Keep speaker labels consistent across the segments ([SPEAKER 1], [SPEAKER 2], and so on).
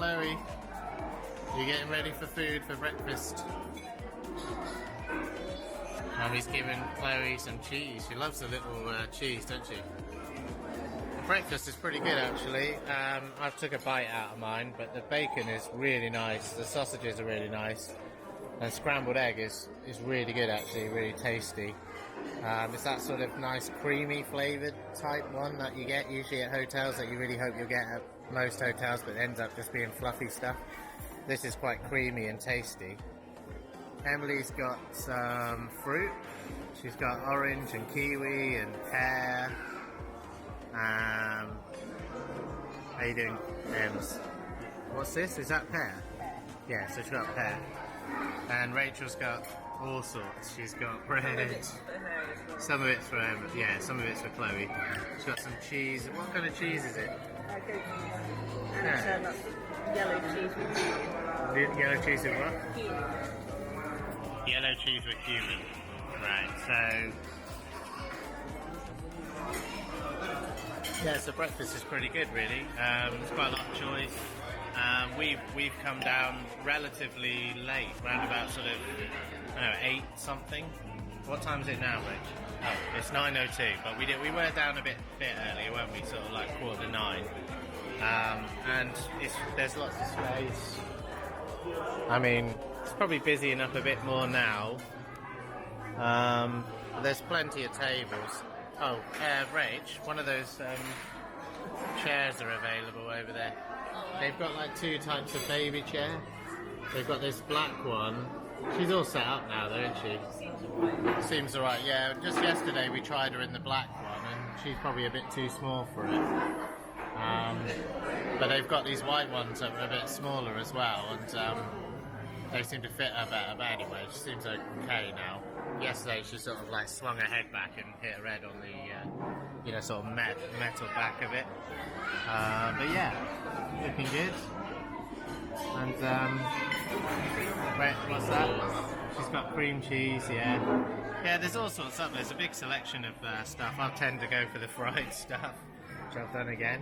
[SPEAKER 1] Chloe, you getting ready for food for breakfast? Mummy's giving Chloe some cheese. She loves a little cheese, doesn't she? The breakfast is pretty good actually. I've took a bite out of mine, but the bacon is really nice. The sausages are really nice. And scrambled egg is really good actually, really tasty. It's that sort of nice creamy flavoured type one that you get usually at hotels that you really hope you'll get at most hotels, but ends up just being fluffy stuff. This is quite creamy and tasty. Emily's got some fruit. She's got orange and kiwi and pear. How you doing, Ems? What's this? Is that pear? Yeah, so she's got pear. And Rachel's got all sorts. She's got bread. Some of it's for Emma. Yeah, some of it's for Chloe. She's got some cheese. What kind of cheese is it?
[SPEAKER 2] Goat cheese. And that's yellow cheese with cumin.
[SPEAKER 1] Yellow cheese with what?
[SPEAKER 2] Cumin.
[SPEAKER 1] Yellow cheese with cumin. Right, so... yeah, so breakfast is pretty good really. There's quite a lot of choice. We've come down relatively late, around about sort of, I don't know, 8 something. What time is it now, Rich? Oh, it's 9:02, but we were down a bit earlier, weren't we? Sort of like 8:45. And there's lots of space. I mean, it's probably busying up a bit more now. There's plenty of tables. Oh, Rach, one of those chairs are available over there. They've got like 2 types of baby chair. They've got this black one. She's all set up now though, isn't she? Seems alright, yeah. Just yesterday we tried her in the black one and she's probably a bit too small for it. But they've got these white ones that are a bit smaller as well, and they seem to fit her better. But anyway, she seems okay now. Yesterday she sort of like swung her head back and hit her head on the sort of metal back of it. But yeah, looking good. And wait, what's that? She's got cream cheese, yeah. Yeah, there's all sorts of, there's a big selection of stuff. I tend to go for the fried stuff, which I've done again.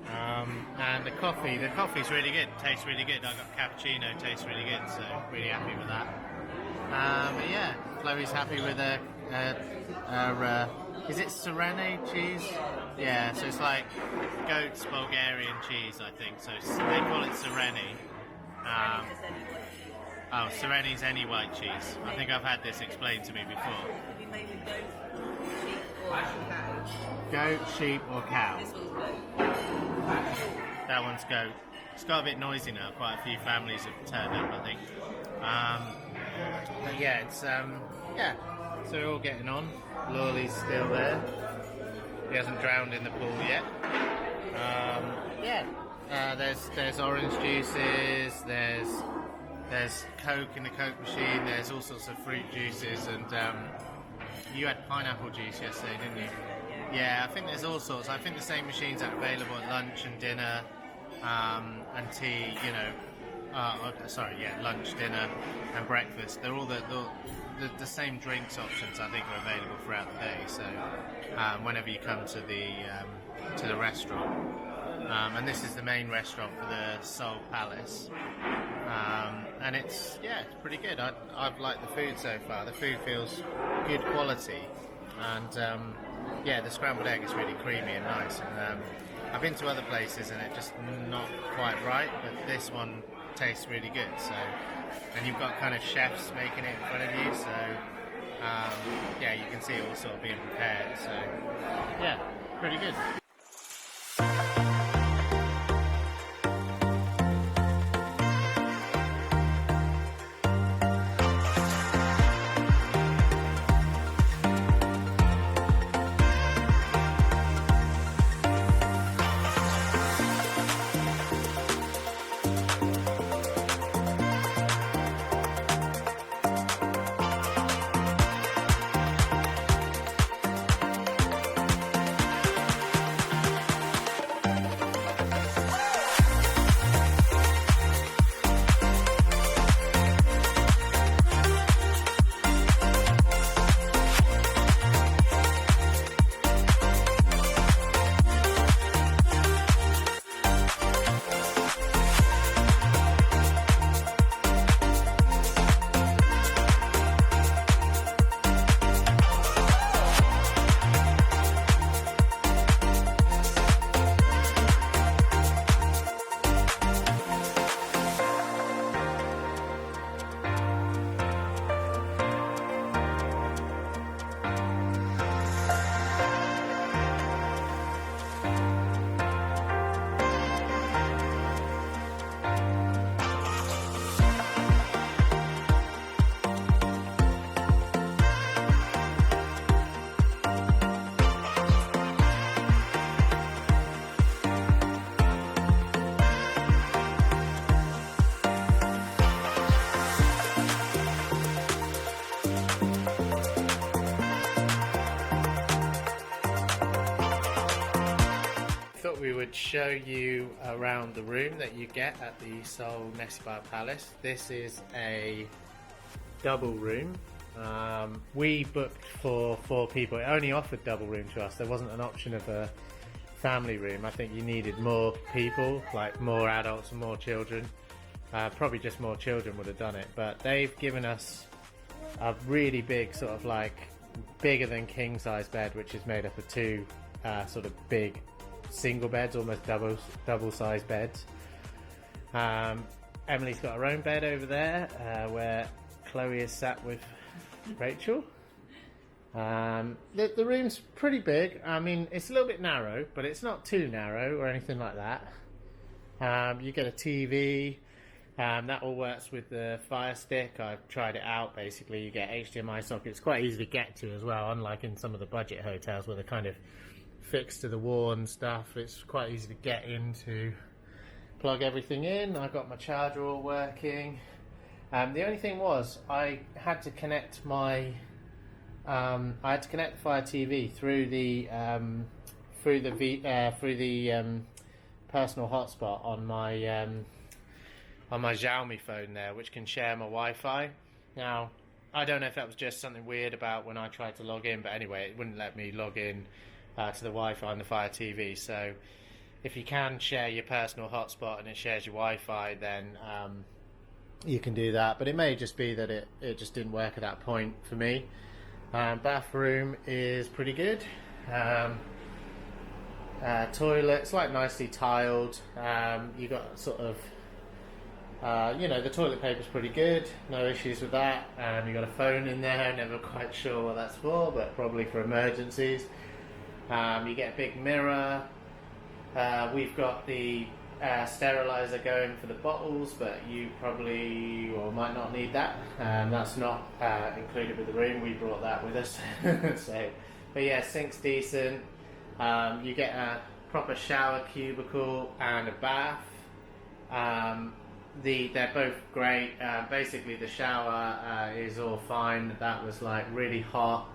[SPEAKER 1] And the coffee's really good, tastes really good. I got cappuccino, tastes really good, so really happy with that. But yeah, Chloe's happy with her is it Serene cheese? Yeah, so it's like goat's Bulgarian cheese, I think. So they call it Serene. Oh, Serene's any white cheese. I think I've had this explained to me before.
[SPEAKER 2] Have you made with goat, sheep, or cow?
[SPEAKER 1] Goat, sheep, or cow?
[SPEAKER 2] This one's goat.
[SPEAKER 1] That one's goat. It's got a bit noisy now. Quite a few families have turned up, I think. But yeah, it's yeah. So we're all getting on. Lawley's still there. He hasn't drowned in the pool yet. Yeah. There's orange juices. There's Coke in the Coke machine. There's all sorts of fruit juices, and you had pineapple juice yesterday, didn't you? Yeah, I think there's all sorts. I think the same machines are available at lunch and dinner, and tea. Lunch, dinner, and breakfast. They're all the same drinks options. I think are available throughout the day. So whenever you come to the restaurant. And this is the main restaurant for the Sol Palace, and it's pretty good. I've liked the food so far. The food feels good quality, and the scrambled egg is really creamy and nice. And I've been to other places and it's just not quite right, but this one tastes really good. So, and you've got kind of chefs making it in front of you, so you can see it all sort of being prepared. So yeah, pretty good. we would show you around the room that you get at the Sol Nessebar Palace. This is a double room. We booked for 4 people. It only offered double room to us. There wasn't an option of a family room. I think you needed more people, like more adults and more children. Probably just more children would have done it, but they've given us a really big, sort of like bigger than king size bed, which is made up of 2 sort of big single beds, almost double size beds. Emily's got her own bed over there, where Chloe is sat with Rachel. The room's pretty big. I mean, it's a little bit narrow, but it's not too narrow or anything like that. You get a TV. That all works with the Fire Stick. I've tried it out. Basically, you get HDMI sockets. Quite easy to get to as well, unlike in some of the budget hotels where they're kind of fixed to the wall and stuff. It's quite easy to get in to plug everything in. I got my charger all working. The only thing was I had to connect the Fire TV through the personal hotspot on my Xiaomi phone there, which can share my Wi-Fi. Now, I don't know if that was just something weird about when I tried to log in, but anyway, it wouldn't let me log in to the Wi-Fi on the Fire TV. So if you can share your personal hotspot and it shares your Wi-Fi, then you can do that. But it may just be that it just didn't work at that point for me. Bathroom is pretty good. Toilet's like nicely tiled. You got sort of the toilet paper's pretty good, no issues with that. You got a phone in there, never quite sure what that's for, but probably for emergencies. You get a big mirror. We've got the sterilizer going for the bottles, but you probably or might not need that. That's not included with the room. We brought that with us. So, but yeah, sink's decent. You get a proper shower cubicle and a bath. They're both great. Basically, the shower is all fine. That was like really hot.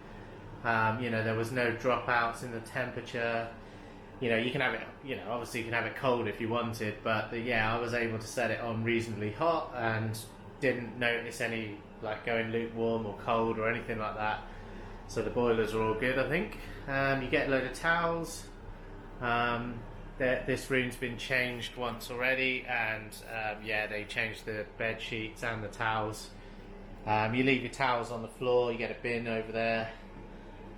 [SPEAKER 1] There was no dropouts in the temperature. You can have it. Obviously you can have it cold if you wanted, but I was able to set it on reasonably hot and didn't notice any like going lukewarm or cold or anything like that. So the boilers are all good, I think. You get a load of towels. This room's been changed once already, and they changed the bed sheets and the towels. You leave your towels on the floor. You get a bin over there.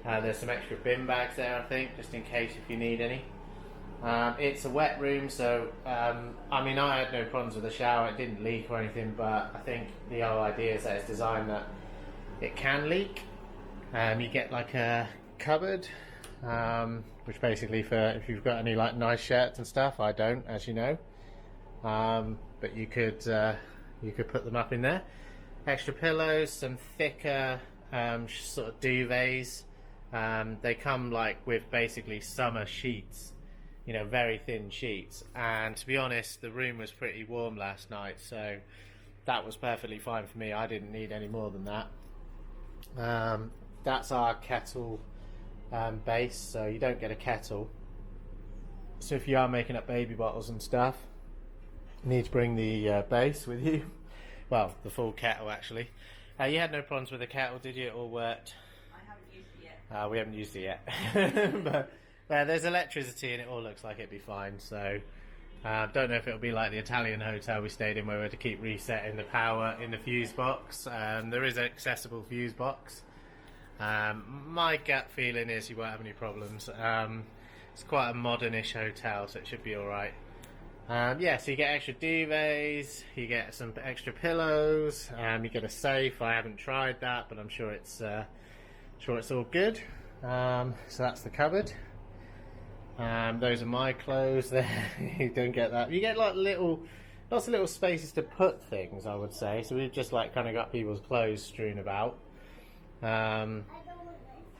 [SPEAKER 1] There's some extra bin bags there, I think, just in case if you need any. It's a wet room, so I had no problems with the shower. It didn't leak or anything, but I think the whole idea is that it's designed that it can leak. You get like a cupboard, which basically for if you've got any like nice shirts and stuff. I don't, as you know, but you could put them up in there. Extra pillows, some thicker sort of duvets. They come like with basically summer sheets, very thin sheets. And to be honest, the room was pretty warm last night, so that was perfectly fine for me. I didn't need any more than that. That's our kettle base, so you don't get a kettle. So if you are making up baby bottles and stuff, you need to bring the base with you. Well, the full kettle actually. You had no problems with the kettle, did you? It all worked. We haven't used it yet. But there's electricity and it all looks like it'd be fine. So don't know if it'll be like the Italian hotel we stayed in where we had to keep resetting the power in the fuse box. There is an accessible fuse box. My gut feeling is you won't have any problems. It's quite a modernish hotel, so it should be alright. So you get extra duvets, you get some extra pillows, you get a safe. I haven't tried that, but I'm sure it's all good. So that's the cupboard. Those are my clothes there. You don't get that. You get like lots of little spaces to put things, I would say. So we've just like kind of got people's clothes strewn about.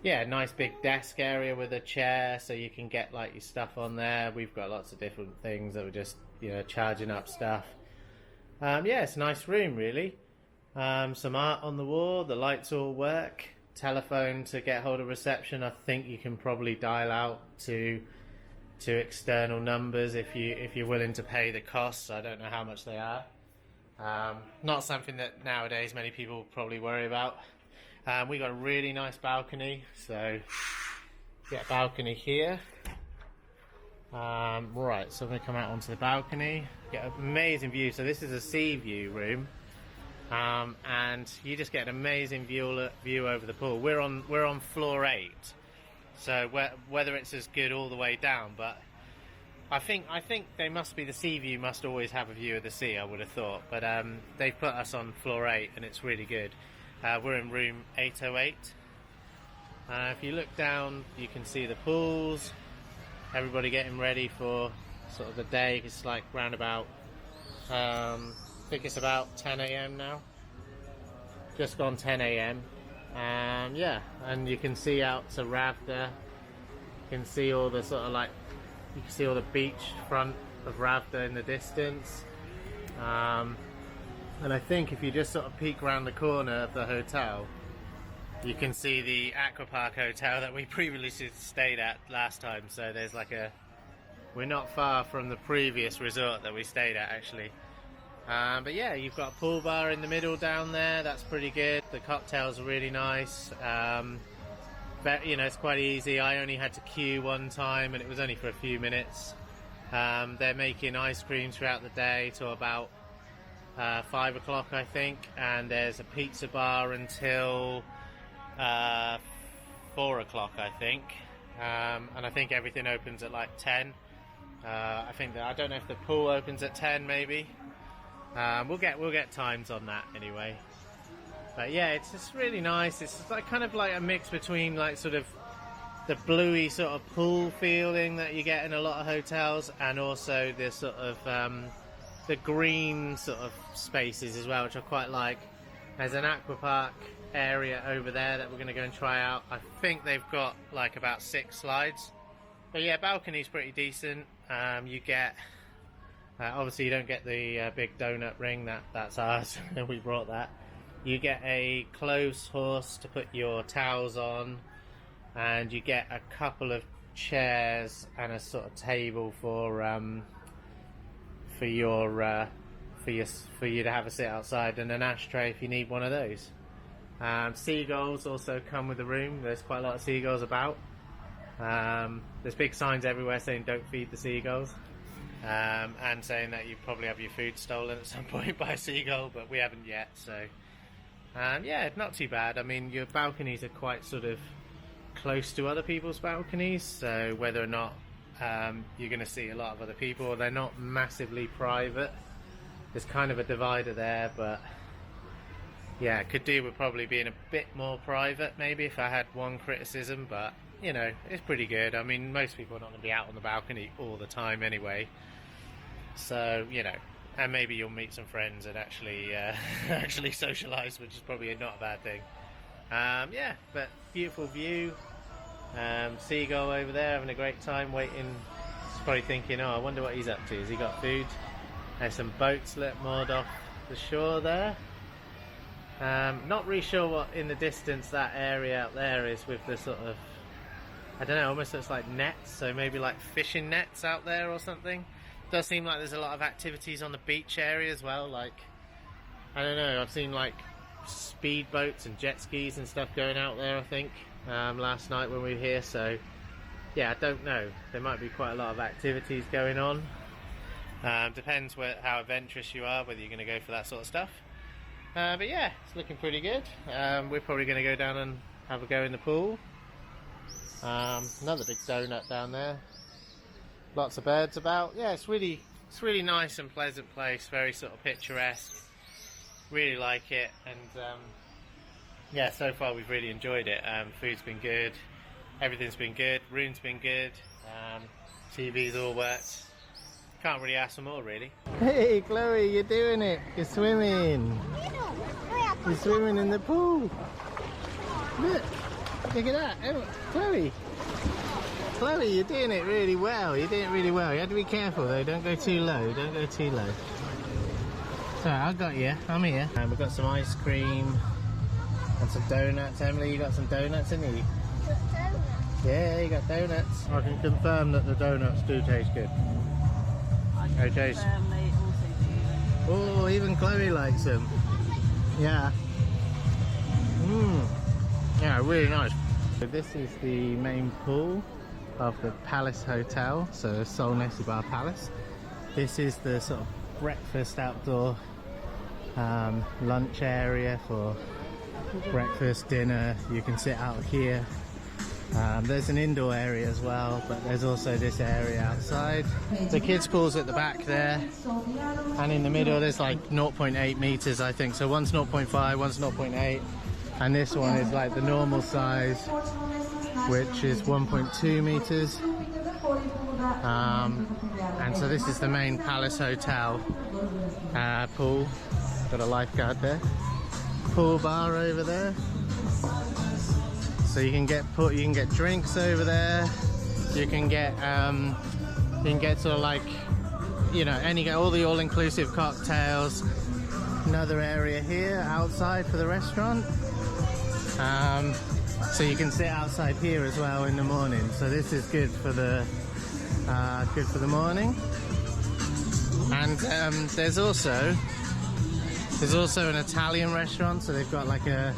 [SPEAKER 1] Nice big desk area with a chair, so you can get like your stuff on there. We've got lots of different things that we're just charging up stuff. It's a nice room really. Some art on the wall. The lights all work. Telephone to get hold of reception. I think you can probably dial out to to external numbers if you're willing to pay the costs. I don't know how much they are. Not something that nowadays many people probably worry about. We got a really nice balcony, so get a balcony here. Right, so I'm going to come out onto the balcony, get an amazing view. So this is a sea view room, and you just get an amazing view over the pool. We're on floor 8, so whether it's as good all the way down, but I think they must be, the sea view must always have a view of the sea, I would have thought, but they've put us on floor 8 and it's really good. We're in room 808. If you look down, you can see the pools, everybody getting ready for sort of the day. It's like round about, I think it's about 10 AM now, just gone 10 AM. Yeah, and you can see out to Ravda, you can see all the sort of like, you can see all the beach front of Ravda in the distance. And I think if you just sort of peek around the corner of the hotel, you can see the Aqua Park hotel that we previously stayed at last time. So there's like we're not far from the previous resort that we stayed at actually. But yeah, you've got a pool bar in the middle down there, that's pretty good. The cocktails are really nice. But, you know, it's quite easy. I only had to queue one time and it was only for a few minutes. They're making ice cream throughout the day till about 5 o'clock, I think, and there's a pizza bar until 4 o'clock, I think, and I think everything opens at like 10. I think that, I don't know if the pool opens at 10 maybe. We'll get times on that anyway. But yeah, it's just really nice. It's like kind of like a mix between like sort of the bluey sort of pool feeling that you get in a lot of hotels, and also this sort of the green sort of spaces as well, which I quite like. There's an Aqua Park area over there that we're going to go and try out. I think they've got like about 6 slides. But yeah, balcony's pretty decent. You get obviously you don't get the big donut ring, that's ours. We brought that. You get a clothes horse to put your towels on, and you get a couple of chairs and a sort of table for you to have a sit outside, and an ashtray if you need one of those. Seagulls also come with the room. There's quite a lot of seagulls about. There's big signs everywhere saying don't feed the seagulls, and saying that you probably have your food stolen at some point by a seagull, but we haven't yet. So yeah, not too bad. I mean, your balconies are quite sort of close to other people's balconies, so whether or not you're going to see a lot of other people, they're not massively private. There's kind of a divider there, but yeah, could do with probably being a bit more private maybe, if I had one criticism, but you know, it's pretty good. I mean, most people are not going to be out on the balcony all the time anyway, so you know, and maybe you'll meet some friends and actually actually socialise, which is probably not a bad thing. Yeah, but beautiful view. Seagull over there having a great time waiting. He's probably thinking, oh, I wonder what he's up to. Has he got food? There's some boats moored off the shore there. Not really sure what in the distance that area out there is with the sort of, I don't know, almost looks like nets, so maybe like fishing nets out there or something. Does seem like there's a lot of activities on the beach area as well, like, I don't know, I've seen like speedboats and jet skis and stuff going out there, I think, last night when we were here. So yeah, I don't know, there might be quite a lot of activities going on. Depends how adventurous you are, whether you're going to go for that sort of stuff. But yeah, it's looking pretty good. We're probably going to go down and have a go in the pool. Another big donut down there. Lots of birds about. Yeah, it's really nice and pleasant place. Very sort of picturesque. Really like it, and yeah, so far we've really enjoyed it. Food's been good, everything's been good, room's been good, TV's all worked. Can't really ask for more, really. Hey Chloe, you're doing it. You're swimming. You're swimming in the pool. Look at that. Oh, Chloe, you're doing it really well. You're doing it really well. You have to be careful though. Don't go too low. Don't go too low. So I got you. I'm here. And we've got some ice cream and some donuts. Emily, you got some donuts, didn't you? Yeah, you got donuts. I can confirm that the donuts do taste good.
[SPEAKER 2] I
[SPEAKER 1] They
[SPEAKER 2] can
[SPEAKER 1] taste.
[SPEAKER 2] confirm they also do.
[SPEAKER 1] Oh, even Chloe likes them. Yeah. Yeah, really nice. So this is the main pool of the Palace Hotel, so Sol Nessebar Palace. This is the sort of breakfast outdoor lunch area for breakfast, dinner. You can sit out here. There's an indoor area as well, but there's also this area outside. The kids pool's at the back there, and in the middle there's like 0.8 meters, I think. So one's 0.5, one's 0.8, and this one is like the normal size, which is 1.2 meters. And so this is the main Palace Hotel pool. Got a lifeguard there. Pool bar over there. So you can get drinks over there. You can get sort of like, you know, all the all-inclusive cocktails. Another area here outside for the restaurant. So you can sit outside here as well in the morning. So this is good for the morning. And there's also an Italian restaurant. So they've got like a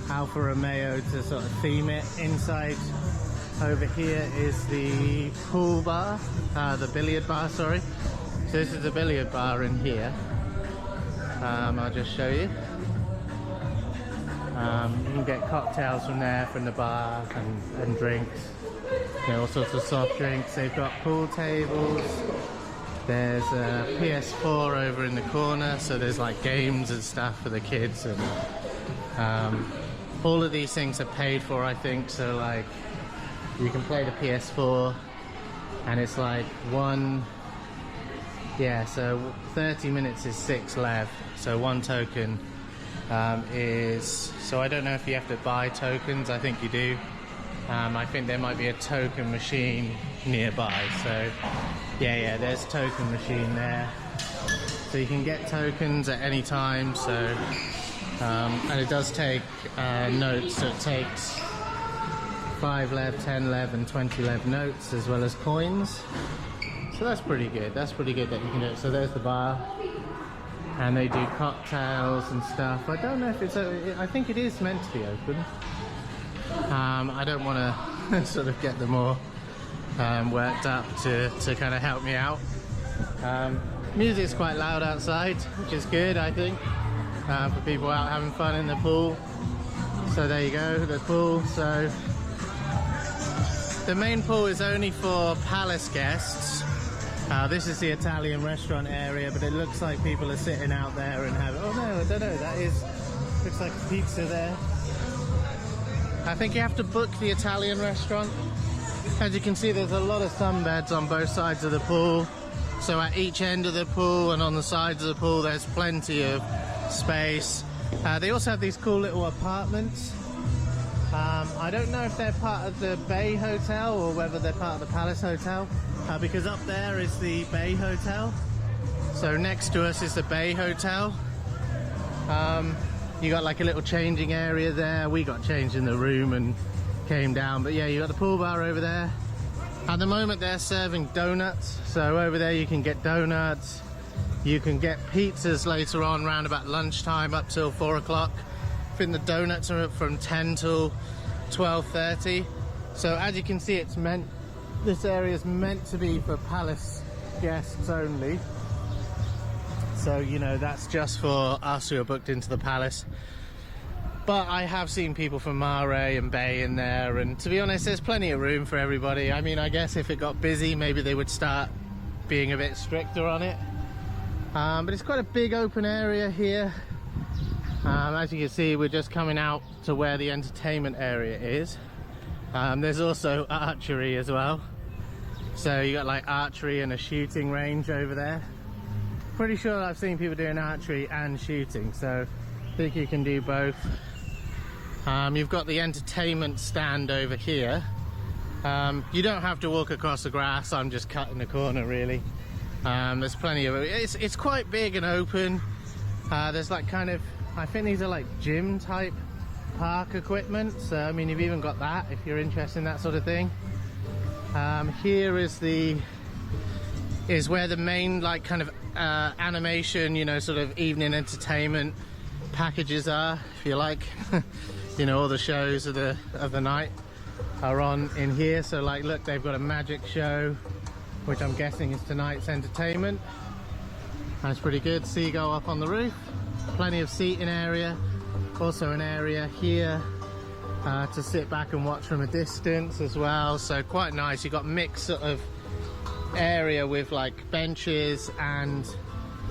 [SPEAKER 1] Alfa Romeo to sort of theme it. Inside over here is the pool bar, the billiard bar, sorry. So this is the billiard bar in here. I'll just show you. You can get cocktails from there, from the bar, and drinks. You know, all sorts of soft drinks. They've got pool tables. There's a PS4 over in the corner, so there's like games and stuff for the kids, and all of these things are paid for, I think. So like you can play the PS4, and it's like so 30 minutes is 6 lev, so one token is, so I don't know if you have to buy tokens. I think you do. I think there might be a token machine nearby, so yeah, there's a token machine there, so you can get tokens at any time. So and it does take notes, so it takes 5 lev, 10 lev and 20 lev notes, as well as coins. So that's pretty good. That's pretty good that you can do it. So there's the bar, and they do cocktails and stuff. I don't know if it's I think it is meant to be open. I don't want to sort of get them all worked up to kind of help me out. Music's quite loud outside, which is good, I think, for people out having fun in the pool. So there you go, the pool. So the main pool is only for Palace guests. This is the Italian restaurant area, but it looks like people are sitting out there and having, oh no, I don't know, that is, looks like pizza there. I think you have to book the Italian restaurant. As you can see, there's a lot of sunbeds on both sides of the pool. So at each end of the pool and on the sides of the pool, there's plenty of space. They also have these cool little apartments. I don't know if they're part of the Bay Hotel or whether they're part of the Palace Hotel, because up there is the Bay Hotel. So next to us is the Bay Hotel. You got like a little changing area there. We got changed in the room and came down, but yeah, you got the pool bar over there. At the moment they're serving donuts, so over there you can get donuts. You can get pizzas later on, round about lunchtime, up till 4 o'clock. I think the donuts are from 10 till 12:30. So as you can see, it's meant, this area is meant to be for Palace guests only. So, you know, that's just for us who are booked into the Palace. But I have seen people from Mare and Bay in there, and to be honest, there's plenty of room for everybody. I mean, I guess if it got busy, maybe they would start being a bit stricter on it. But it's quite a big open area here. As you can see, we're just coming out to where the entertainment area is. There's also archery as well. So you got like archery and a shooting range over there. Pretty sure I've seen people doing archery and shooting, so I think you can do both. You've got the entertainment stand over here. You don't have to walk across the grass. I'm just cutting the corner, really. There's plenty of it. It's quite big and open. There's like kind of, I think these are like gym type park equipment. So I mean, you've even got that if you're interested in that sort of thing. Here is where the main like kind of animation, you know, sort of evening entertainment packages are, if you like. You know, all the shows of the night are on in here. So like, look, they've got a magic show, which I'm guessing is tonight's entertainment. That's pretty good. Seagull up on the roof. Plenty of seating area. Also an area here to sit back and watch from a distance as well. So quite nice. You've got mixed sort of area with like benches and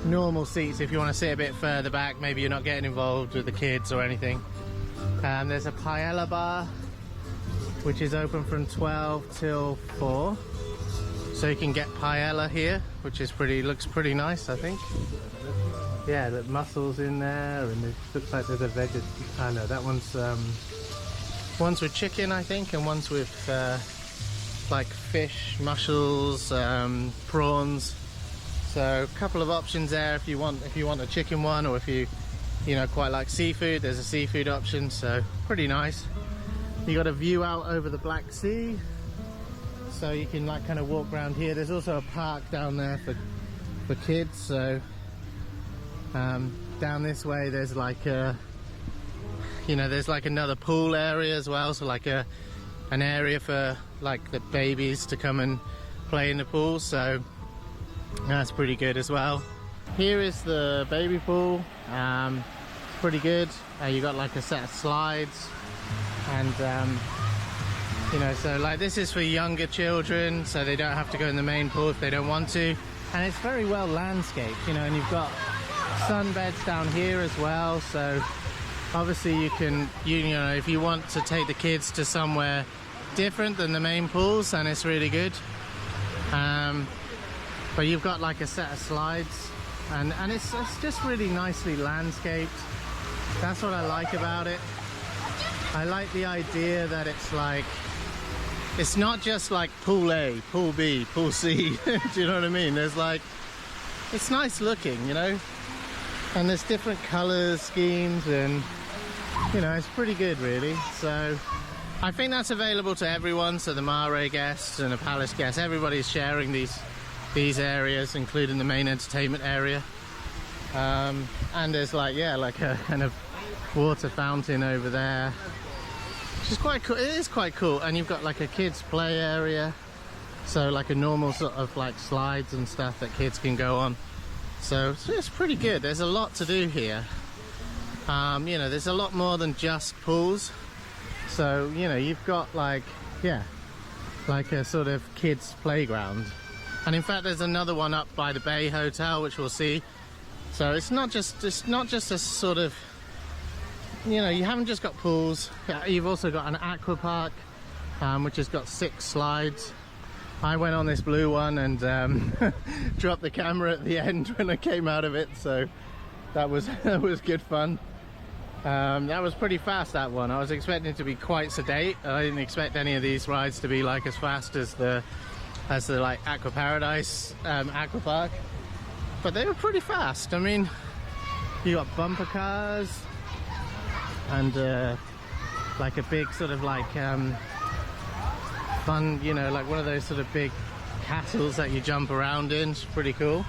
[SPEAKER 1] normal seats if you want to sit a bit further back. Maybe you're not getting involved with the kids or anything. There's a paella bar, which is open from 12 till 4. So you can get paella here, which is looks pretty nice, I think. Yeah, the mussels in there, and it looks like there's a veggie. I know that one's with chicken, I think, and one's with like fish, mussels, prawns. So a couple of options there if you want a chicken one, or if you know, quite like seafood, there's a seafood option. So pretty nice. You got a view out over the Black Sea, so you can like kind of walk around here. There's also a park down there for kids. So down this way there's like there's like another pool area as well, so like an area for like the babies to come and play in the pool. So that's pretty good as well. Here is the baby pool. Pretty good. You got like a set of slides, and you know, so like this is for younger children, so they don't have to go in the main pool if they don't want to. And it's very well landscaped, you know, and you've got sunbeds down here as well. So obviously you can, you know, if you want to take the kids to somewhere different than the main pools, then it's really good. But you've got like a set of slides, and it's just really nicely landscaped. That's what I like about it. I like the idea that it's like, it's not just like pool A, pool B, pool C. Do you know what I mean? There's like, it's nice looking, you know, and there's different color schemes, and you know, it's pretty good really. So I think that's available to everyone. So the Mare guests and the Palace guests, everybody's sharing these areas, including the main entertainment area. And there's like, yeah, like a kind of water fountain over there, which is quite cool. It is quite cool. And you've got like a kids play area, so like a normal sort of like slides and stuff that kids can go on. So it's pretty good. There's a lot to do here. You know, there's a lot more than just pools. So, you know, you've got like, yeah, like a sort of kids playground. And in fact, there's another one up by the Bay Hotel, which we'll see. So it's not just a sort of, you know, you haven't just got pools. You've also got an Aqua Park, which has got 6 slides. I went on this blue one and dropped the camera at the end when I came out of it. So that was good fun. That was pretty fast, that one. I was expecting it to be quite sedate. I didn't expect any of these rides to be like as fast as the like Aqua Paradise Aqua Park, but they were pretty fast. I mean, you got bumper cars and like a big sort of like fun, you know, like one of those sort of big castles that you jump around in. It's pretty cool.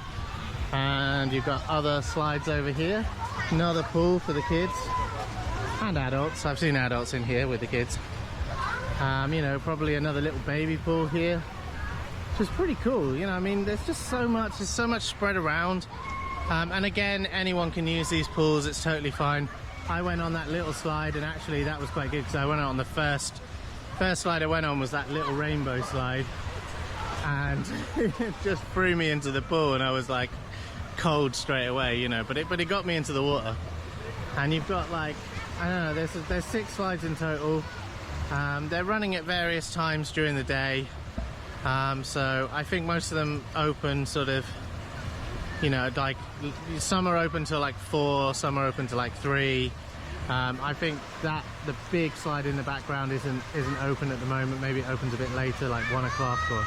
[SPEAKER 1] And you've got other slides over here, another pool for the kids and adults. I've seen adults in here with the kids. You know, probably another little baby pool here, which is pretty cool. You know, I mean, there's just so much, there's so much spread around. And again, anyone can use these pools, it's totally fine. I went on that little slide, and actually that was quite good, because I went on the first slide I went on was that little rainbow slide, and it just threw me into the pool, and I was like cold straight away, you know, but it got me into the water. And you've got like, I don't know, there's 6 slides in total. They're running at various times during the day. So I think most of them open sort of, you know, like some are open till like 4, some are open till like 3. I think that the big slide in the background isn't open at the moment. Maybe it opens a bit later, like 1 o'clock or.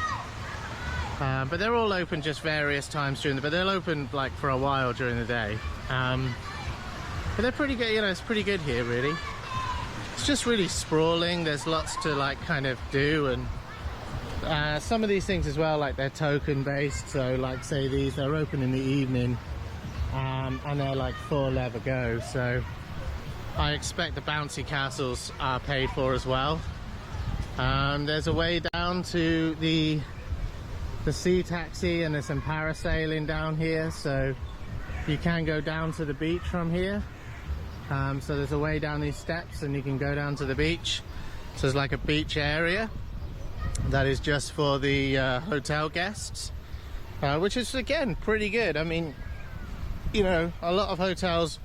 [SPEAKER 1] But they're all open just various times during the. But they'll open like for a while during the day. But they're pretty good. You know, it's pretty good here, really. it's just really sprawling. There's lots to like kind of do, and some of these things as well, like they're token based. So like say these, they're open in the evening, and they're like $4 a go. So I expect the bouncy castles are paid for as well. There's a way down to the sea taxi, and there's some parasailing down here, so you can go down to the beach from here. So there's a way down these steps and you can go down to the beach. So there's like a beach area that is just for the hotel guests, which is again pretty good. I mean, you know, a lot of hotels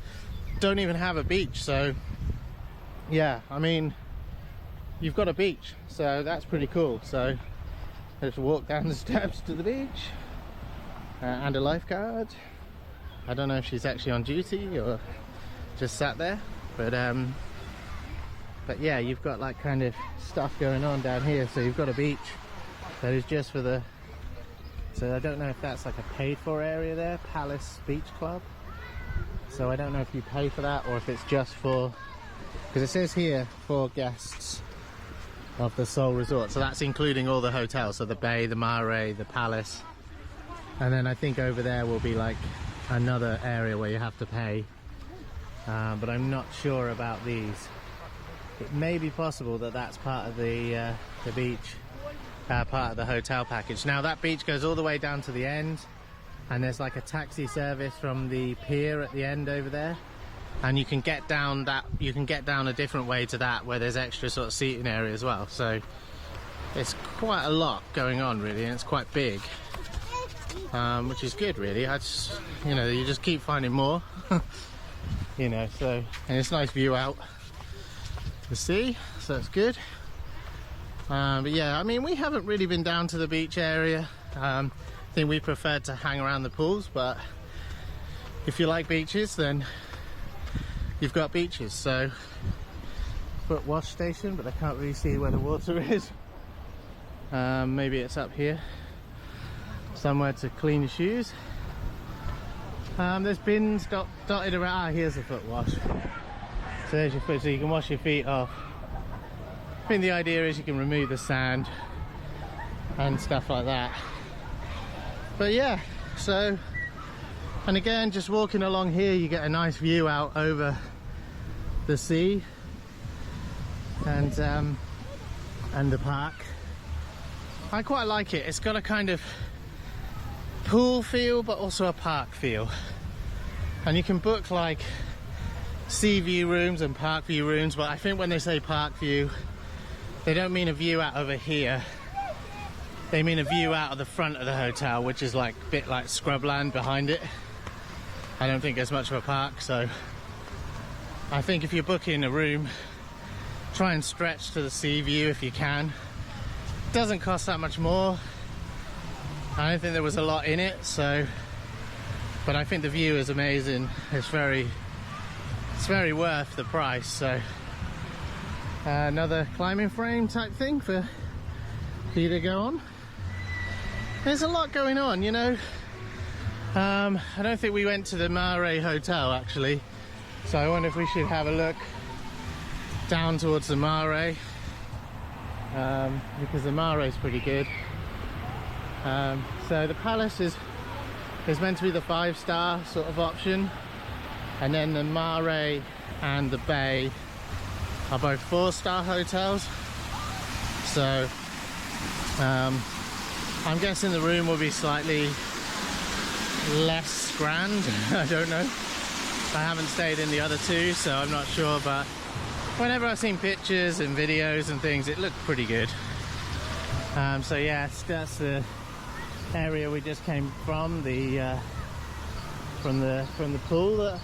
[SPEAKER 1] don't even have a beach, so yeah, I mean, you've got a beach, so that's pretty cool. So let's walk down the steps to the beach, and a lifeguard. I don't know if she's actually on duty or just sat there, but yeah, you've got like kind of stuff going on down here. So you've got a beach that is just for the, so I don't know if that's like a paid for area there, Palace Beach Club. So I don't know if you pay for that or if it's just for, because it says here for guests of the Sol Resort, so that's including all the hotels, so the Bay, the Mare, the Palace, and then I think over there will be like another area where you have to pay, but I'm not sure about these. It may be possible that that's part of the beach, part of the hotel package. Now that beach goes all the way down to the end, and there's like a taxi service from the pier at the end over there. And you can get down that, you can get down a different way to that where there's extra sort of seating area as well. So it's quite a lot going on really, and it's quite big, which is good really. I just, you know, you just keep finding more, you know. So, and it's a nice view out to sea, so it's good. But yeah, I mean, we haven't really been down to the beach area. I think we preferred to hang around the pools, but if you like beaches, then you've got beaches. So foot wash station, but I can't really see where the water is. Maybe it's up here somewhere to clean your shoes. There's bins dotted around. Ah, here's the foot wash. So there's your foot, so you can wash your feet off. I think the idea is you can remove the sand and stuff like that. But yeah, so, and again, just walking along here, you get a nice view out over the sea and the park. I quite like it. It's got a kind of pool feel, but also a park feel. And you can book like sea view rooms and park view rooms, but I think when they say park view, they don't mean a view out over here. They mean a view out of the front of the hotel, which is like a bit like scrubland behind it. I don't think there's much of a park, so I think if you're booking a room, try and stretch to the sea view if you can. It doesn't cost that much more. I don't think there was a lot in it, so, but I think the view is amazing. It's very worth the price. So another climbing frame type thing for you to go on. There's a lot going on, you know. I don't think we went to the Mare Hotel actually, so I wonder if we should have a look down towards the Mare, because the Mare is pretty good. So the Palace is meant to be the 5-star sort of option, and then the Mare and the Bay are both 4-star hotels. So I'm guessing the room will be slightly less grand. I don't know. I haven't stayed in the other two, so I'm not sure, but whenever I've seen pictures and videos and things, it looked pretty good. So yeah, that's the area we just came from, the pool,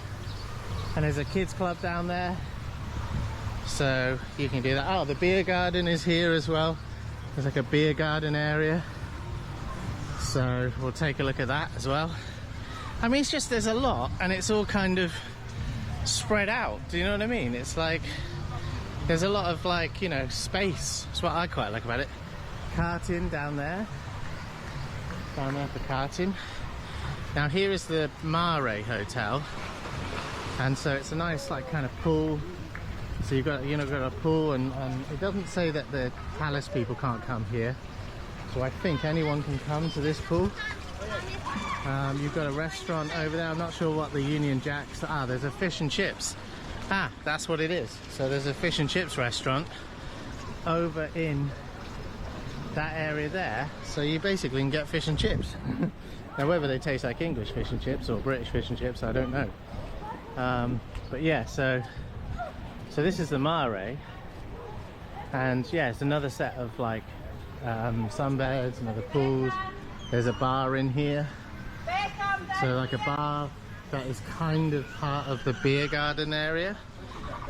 [SPEAKER 1] and there's a kids club down there, so you can do that. Oh, the Biergarten is here as well. There's like a Biergarten area, so we'll take a look at that as well. I mean, it's just, there's a lot, and it's all kind of spread out. Do you know what I mean? It's like there's a lot of, like, you know, space. That's what I quite like about it. Karting down there for karting. Now here is the Mare Hotel, and so it's a nice like kind of pool So you've got a pool, and it doesn't say that the palace people can't come here. So I think anyone can come to this pool. You've got a restaurant over there. I'm not sure what the Union Jacks are. There's a fish and chips. Ah, that's what it is. So there's a fish and chips restaurant over in that area there. So you basically can get fish and chips. Now whether they taste like English fish and chips or British fish and chips, I don't know. But yeah, so this is the Mare, and yeah, it's another set of like sunbeds and other pools. There's a bar in here, so like a bar that is kind of part of the Biergarten area.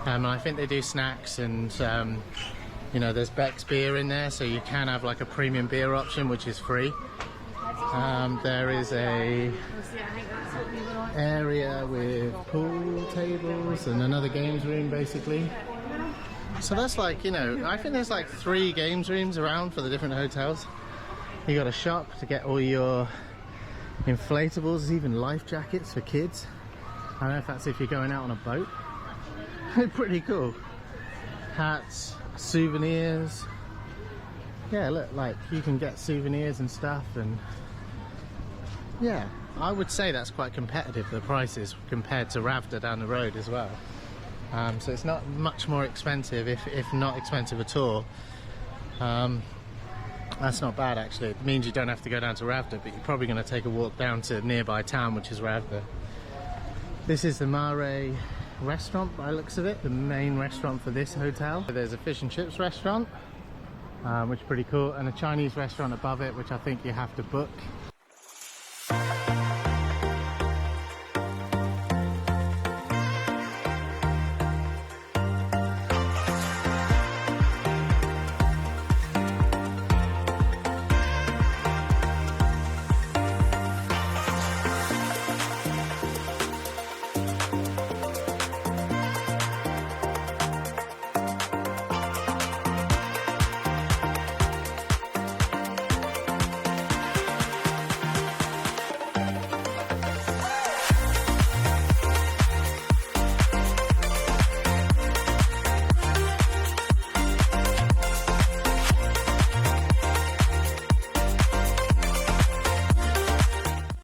[SPEAKER 1] I think they do snacks, and you know, there's Becks beer in there, so you can have like a premium beer option, which is free. There is a area with pool tables and another games room basically. So that's like, you know, I think there's like 3 games rooms around for the different hotels. You got a shop to get all your inflatables. There's even life jackets for kids. I don't know if that's if you're going out on a boat. Pretty cool. Hats, souvenirs. Yeah, look, like you can get souvenirs and stuff, and yeah, I would say that's quite competitive, the prices, compared to Ravda down the road as well. So it's not much more expensive, if not expensive at all. That's not bad actually. It means you don't have to go down to Ravda, but you're probably going to take a walk down to a nearby town, which is Ravda. This is the Mare restaurant by the looks of it, the main restaurant for this hotel. There's a fish and chips restaurant, which is pretty cool, and a Chinese restaurant above it, which I think you have to book.